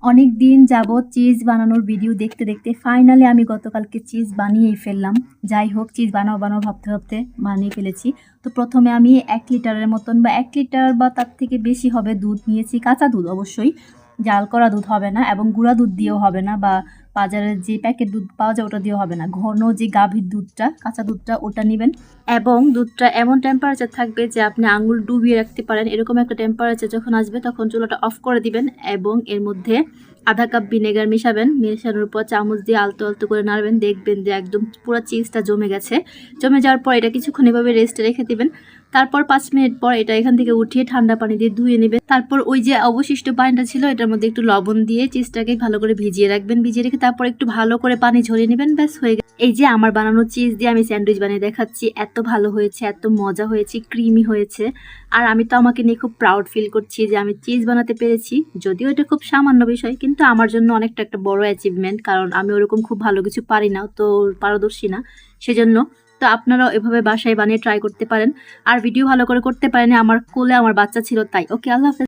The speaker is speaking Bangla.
অনেক দিন যাবৎ চিজ বানানোর ভিডিও দেখতে দেখতে ফাইনালি আমি গতকালকে চিজ বানিয়েই ফেললাম। যাই হোক, চিজ বানাবো বানাবো ভাবতে ভাবতে বানিয়ে ফেলেছি। তো প্রথমে আমি 1 লিটারের মতন বা 1 লিটার বা তার থেকে বেশি হবে দুধ নিয়েছি, কাঁচা দুধ অবশ্যই, জাল করা দুধ হবে না এবং গুঁড়া দুধ দিয়েও হবে না, বা বাজারের যে প্যাকেট দুধ পাওয়া যায় ওটা দিয়েও হবে না। ঘন যে গাভীর দুধটা, কাঁচা দুধটা, ওটা নেবেন। এবং দুধটা এমন টেম্পারেচার থাকবে যে আপনি আঙুল ডুবিয়ে রাখতে পারেন। এরকম একটা টেম্পারেচার যখন আসবে তখন চুলাটা অফ করে দিবেন এবং এর মধ্যে আধা কাপ ভিনেগার মেশাবেন। মেশানোর পর চামচ দিয়ে আলতো আলতো করে নাড়বেন, দেখবেন যে একদম পুরো চিজটা জমে গেছে। জমে যাওয়ার পর এটা কিছুক্ষণ এভাবে রেস্টে রেখে দিবেন। তারপর 5 মিনিট পর এটা এখান থেকে উঠিয়ে ঠান্ডা পানি দিয়ে ধুয়ে নেবেন। তারপর ওই যে অবশিষ্ট পানিটা ছিল এটার মধ্যে একটু লবণ দিয়ে চিজটাকে ভালো করে ভিজিয়ে রাখবেন। ভিজিয়ে রেখে তারপর একটু ভালো করে পানি ঝরিয়ে নেবেন। ব্যাস হয়ে গেছে। এই যে আমার বানানো চিজ দিয়ে আমি স্যান্ডউইচ বানিয়ে দেখাচ্ছি। এত ভালো হয়েছে, এত মজা হয়েছে, ক্রিমি হয়েছে। আর আমি তো আমাকে নিয়ে খুব প্রাউড ফিল করছি যে আমি চিজ বানাতে পেরেছি। যদিও এটা খুব সামান্য বিষয়, কিন্তু আমার জন্য অনেকটা একটা বড় অ্যাচিভমেন্ট, কারণ আমি ওরকম খুব ভালো কিছু পারি না, তো পারদর্শী না সেজন্য। তো আপনারাও এভাবে বাসায় বানিয়ে ট্রাই করতে পারেন। আর ভিডিও ভালো করে করতে পারেন, আমার কোলে আমার বাচ্চা ছিল তাই। ওকে, আল্লাহ হাফেজ।